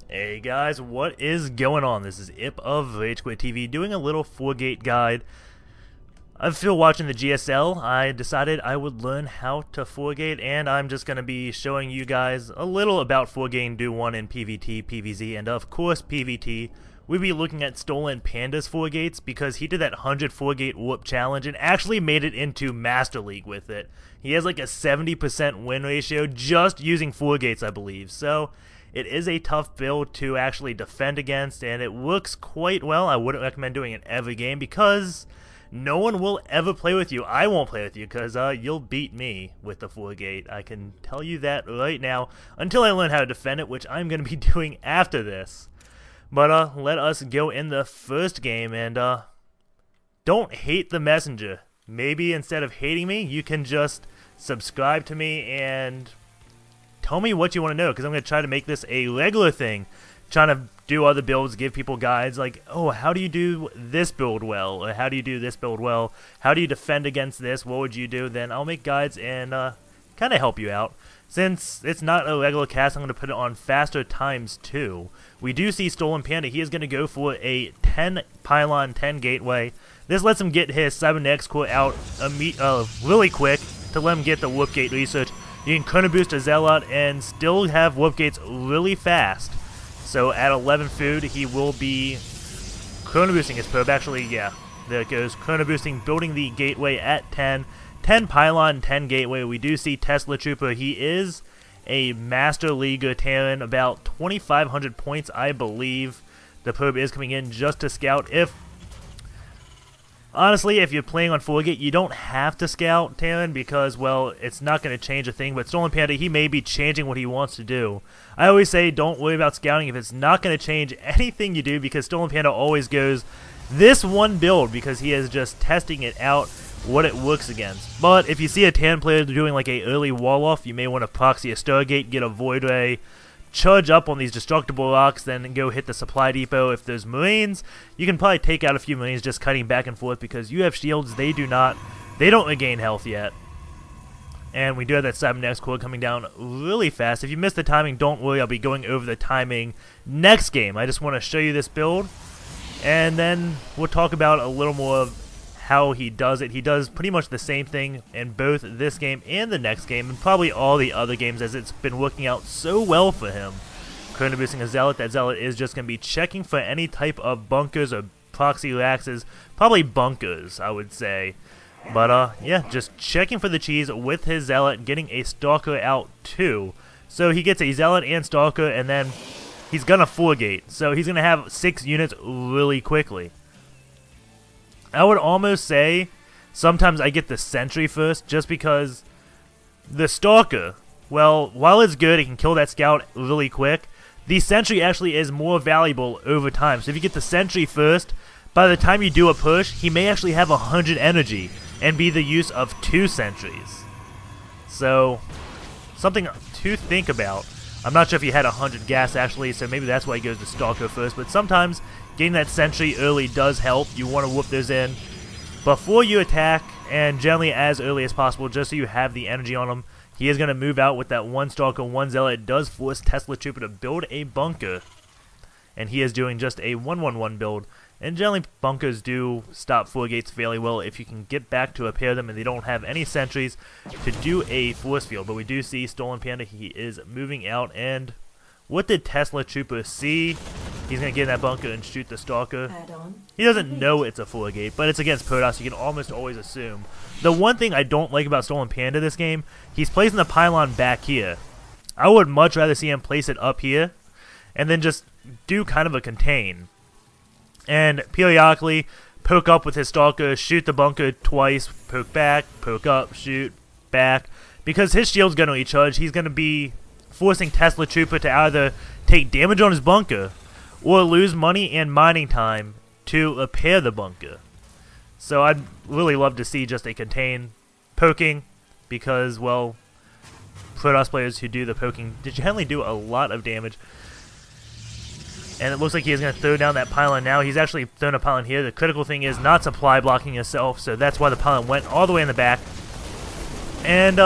Hey guys, what is going on? This is Ip of RageQuit TV doing a little 4-gate guide. I'm still watching the GSL. I decided I would learn how to 4-gate, and I'm just going to be showing you guys a little about 4-gating Do 1 in PvT, PvZ, and of course PvT. We'll be looking at StolenPanda's 4-gates because he did that 100 4-gate warp challenge and actually made it into Master League with it. He has like a 70% win ratio just using 4-gates, I believe. So it is a tough build to actually defend against, and it works quite well. I wouldn't recommend doing it every game because no one will ever play with you. I won't play with you because you'll beat me with the 4-gate. I can tell you that right now until I learn how to defend it, which I'm going to be doing after this. But let us go in the first game, and don't hate the messenger. Maybe instead of hating me, you can just subscribe to me and tell me what you want to know, because I'm going to try to make this a regular thing. Trying to do other builds, give people guides like, oh, how do you do this build well? Or how do you do this build well? How do you defend against this? What would you do? Then I'll make guides and kind of help you out. Since it's not a regular cast, I'm going to put it on faster ×2. We do see StolenPanda. He is going to go for a 10 pylon, 10 gateway. This lets him get his 7X core out really quick to let him get the warp gate research. You can chrono boost a zealot and still have warp gates really fast. So at 11 food, he will be chrono boosting his probe. Actually, yeah, there it goes. Chrono boosting, building the gateway at 10. 10 pylon, 10 gateway. We do see Tesla Trooper. He is a Master League Terran, about 2,500 points, I believe. The probe is coming in just to scout. Honestly, if you're playing on 4-gate, you don't have to scout Terran because, well, it's not going to change a thing. But StolenPanda, he may be changing what he wants to do. I always say don't worry about scouting if it's not going to change anything you do, because StolenPanda always goes this one build because he is just testing it out, what it works against. But if you see a Terran player doing like a early wall off, you may want to proxy a Stargate, get a Void Ray, charge up on these destructible rocks, then go hit the supply depot. If there's Marines, you can probably take out a few Marines just cutting back and forth because you have shields. They don't regain health yet. And we do have that 7X core coming down really fast. If you missed the timing, don't worry, I'll be going over the timing next game. I just want to show you this build, and then we'll talk about a little more of how he does it. He does pretty much the same thing in both this game and the next game, and probably all the other games, as it's been working out so well for him. Chrono boosting a zealot. That zealot is just going to be checking for any type of bunkers or proxy laxes. Probably bunkers, I would say. But yeah, just checking for the cheese with his zealot, getting a stalker out too. So he gets a zealot and stalker, and then he's gonna 4-gate. So he's gonna have 6 units really quickly. I would almost say sometimes I get the sentry first, just because the stalker, well, while it's good, it can kill that scout really quick. The sentry actually is more valuable over time. So if you get the sentry first, by the time you do a push, he may actually have 100 energy and be the use of 2 sentries. So something to think about. I'm not sure if he had 100 gas actually, so maybe that's why he goes to stalker first. But sometimes getting that sentry early does help. You want to whoop those in before you attack, and generally as early as possible, just so you have the energy on him. He is going to move out with that 1 stalker, 1 zealot. It does force Tesla Trooper to build a bunker, and he is doing just a 1-1-1 build. And generally bunkers do stop 4-gates fairly well if you can get back to repair them and they don't have any sentries to do a force field. But we do see StolenPanda, he is moving out, and what did Tesla Trooper see? He's going to get in that bunker and shoot the stalker. He doesn't know it's a 4-gate, but it's against Protoss, you can almost always assume. The one thing I don't like about StolenPanda this game, he's placing the pylon back here. I would much rather see him place it up here and then just do kind of a contain. And periodically poke up with his stalker, shoot the bunker twice, poke back, poke up, shoot back. Because his shield's going to recharge, he's going to be forcing Tesla Trooper to either take damage on his bunker or lose money and mining time to repair the bunker. So I'd really love to see just a contain poking, because, well, Protoss players who do the poking generally do a lot of damage. And it looks like he is going to throw down that pylon now. He's actually thrown a pylon here. The critical thing is not supply blocking himself, so that's why the pylon went all the way in the back. And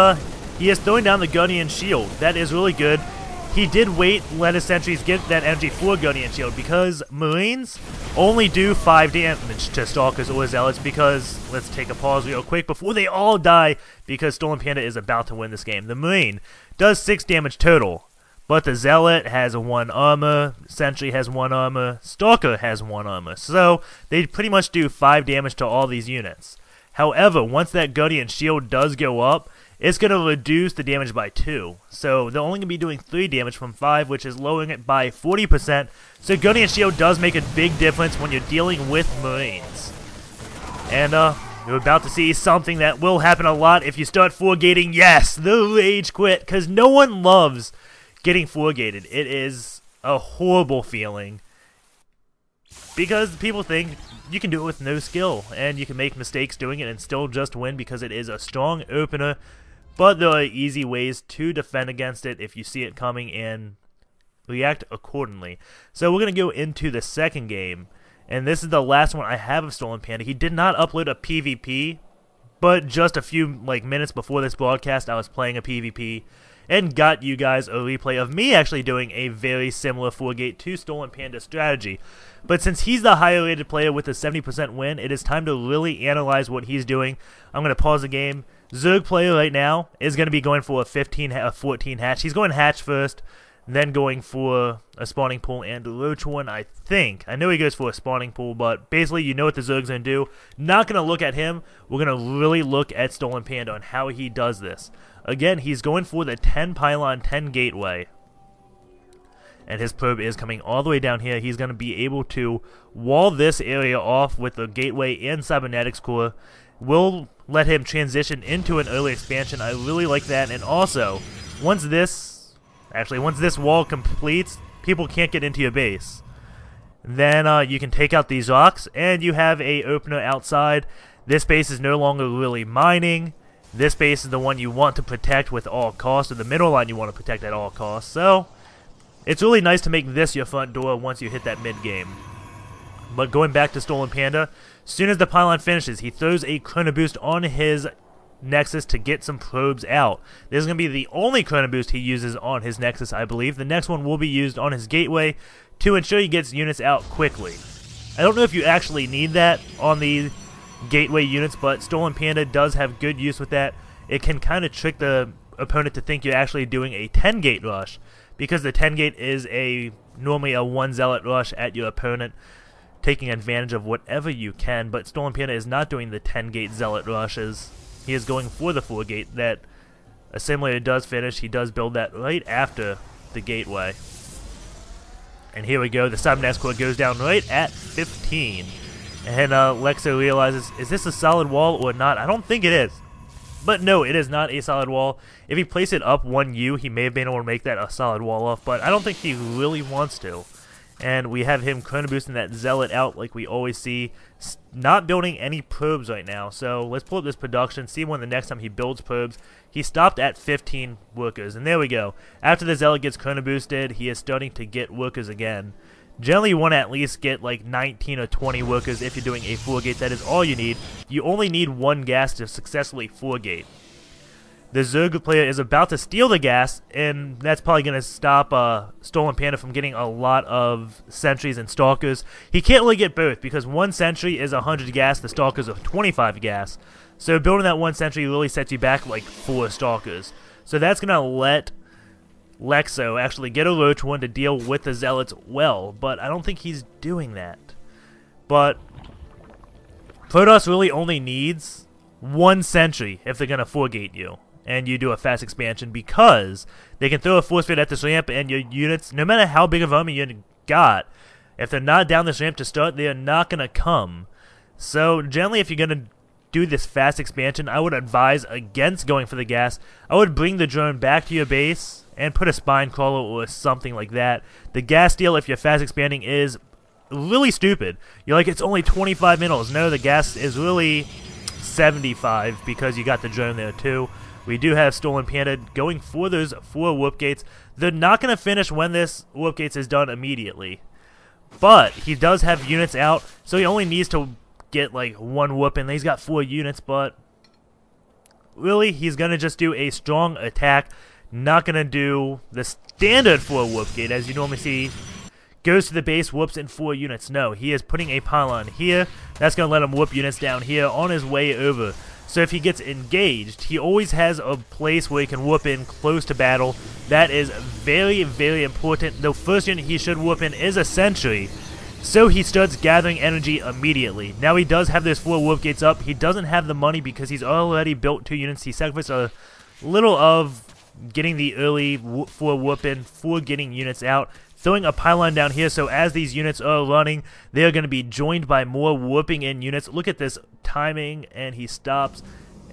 he is throwing down the Guardian Shield. That is really good. he did let his sentries get that energy for Guardian Shield, because Marines only do 5 damage to Stalkers or Zealots, because, let's take a pause real quick before they all die, because StolenPanda is about to win this game. The Marine does 6 damage total, but the Zealot has 1 armor, Sentry has 1 armor, Stalker has 1 armor, so they pretty much do 5 damage to all these units. However, once that Guardian Shield does go up, it's going to reduce the damage by 2. So they're only going to be doing 3 damage from 5, which is lowering it by 40%. So Guardian Shield does make a big difference when you're dealing with Marines. And you're about to see something that will happen a lot if you start 4-gating. Yes, the rage quit, because no one loves getting 4-gated. It is a horrible feeling, because people think you can do it with no skill, and you can make mistakes doing it and still just win, because it is a strong opener. But there are easy ways to defend against it if you see it coming and react accordingly. So we're going to go into the second game, and this is the last one I have of StolenPanda. He did not upload a PvP, but just a few minutes before this broadcast I was playing a PvP and got you guys a replay of me actually doing a very similar 4-gate to StolenPanda strategy. But since he's the higher rated player with a 70% win, it is time to really analyze what he's doing. I'm going to pause the game. Zerg player right now is going to be going for a 14 hatch. He's going hatch first, then going for a spawning pool and a roach one, I think. I know he goes for a spawning pool, but basically you know what the Zerg's going to do. Not going to look at him. We're going to really look at StolenPanda on how he does this. Again, he's going for the 10 pylon, 10 gateway. And his probe is coming all the way down here. He's going to be able to wall this area off with the gateway and cybernetics core. We'll let him transition into an early expansion. I really like that. And also, once this wall completes, people can't get into your base. Then you can take out these rocks, and you have a opener outside. This base is no longer really mining. This base is the one you want to protect with all costs, or the middle line you want to protect at all costs. So it's really nice to make this your front door once you hit that mid-game. But going back to StolenPanda, as soon as the pylon finishes, he throws a chrono boost on his Nexus to get some probes out. This is going to be the only chrono boost he uses on his Nexus, I believe. The next one will be used on his gateway to ensure he gets units out quickly. I don't know if you actually need that on the gateway units, but StolenPanda does have good use with that. It can kind of trick the opponent to think you're actually doing a 10-gate rush, because the 10-gate is normally a 1 zealot rush at your opponent, taking advantage of whatever you can. But StolenPanda is not doing the 10-gate zealot rushes. He is going for the 4-gate that Assimilator does finish. He does build that right after the gateway. And here we go. The cybernetics core goes down right at 15. And Lexo realizes, is this a solid wall or not? I don't think it is. But no, it is not a solid wall. If he placed it up 1U, he may have been able to make that a solid wall off, but I don't think he really wants to. And we have him chrono boosting that zealot out like we always see. Not building any probes right now. So let's pull up this production, see when the next time he builds probes. He stopped at 15 workers, and there we go. After the zealot gets chrono boosted, he is starting to get workers again. Generally, you want to at least get like 19 or 20 workers if you're doing a 4-gate. That is all you need. You only need 1 gas to successfully 4-gate. The Zerg player is about to steal the gas, and that's probably going to stop StolenPanda from getting a lot of sentries and stalkers. He can't really get both, because 1 sentry is 100 gas, the stalkers are 25 gas. So building that 1 sentry really sets you back like 4 stalkers. So that's going to let Lexo actually get a roach one to deal with the zealots well, but I don't think he's doing that. But Protoss really only needs 1 sentry if they're going to 4-gate you, and you do a fast expansion, because they can throw a force field at this ramp, and your units, no matter how big of army you got, if they're not down this ramp to start, they are not going to come. So generally, if you're going to do this fast expansion, I would advise against going for the gas. I would bring the drone back to your base and put a spine crawler or something like that. The gas deal, if you're fast expanding, is really stupid. You're like, it's only 25 minerals. No, the gas is really 75 because you got the drone there too. We do have StolenPanda going for those 4 warp gates. They're not going to finish when this warp gates is done immediately, but he does have units out, so he only needs to get like 1 whoop, and he's got 4 units. But really, he's going to just do a strong attack Not going to do the standard 4 warpgate as you normally see. Goes to the base, whoops in 4 units. No, he is putting a pylon here. That's going to let him whoop units down here on his way over. So if he gets engaged, he always has a place where he can whoop in close to battle. That is very, very important. The first unit he should whoop in is a sentry. So he starts gathering energy immediately. Now he does have those 4 warp gates up. He doesn't have the money because he's already built 2 units. He sacrificed a little of getting the early 4 warp in for getting units out. Throwing a pylon down here, so as these units are running, they are going to be joined by more whooping in units. Look at this timing, and he stops,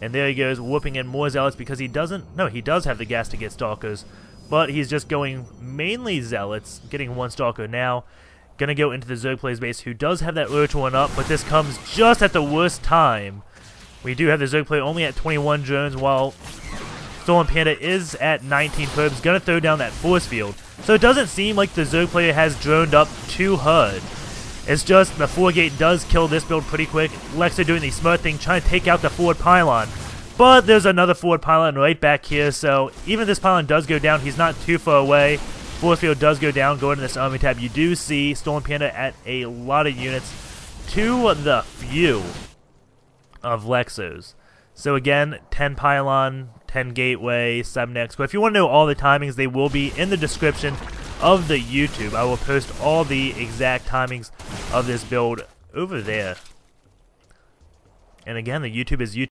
and there he goes, whooping in more zealots because he doesn't, no, he does have the gas to get stalkers, but he's just going mainly zealots, getting 1 stalker now. Going to go into the Zerg player's base, who does have that urge one up, but this comes just at the worst time. We do have the Zerg player only at 21 drones, while StolenPanda is at 19 probes, going to throw down that force field. So it doesn't seem like the Zerg player has droned up too hard. It's just the 4 gate does kill this build pretty quick. Lexa doing the smart thing, trying to take out the forward pylon. But there's another forward pylon right back here, so even if this pylon does go down, he's not too far away. Force field does go down, go into this army tab. You do see StolenPanda at a lot of units to the few of Lexos. So again, 10 pylon, 10 gateway, 7 expo. If you want to know all the timings, they will be in the description of the YouTube. I will post all the exact timings of this build over there. And again, the YouTube is YouTube.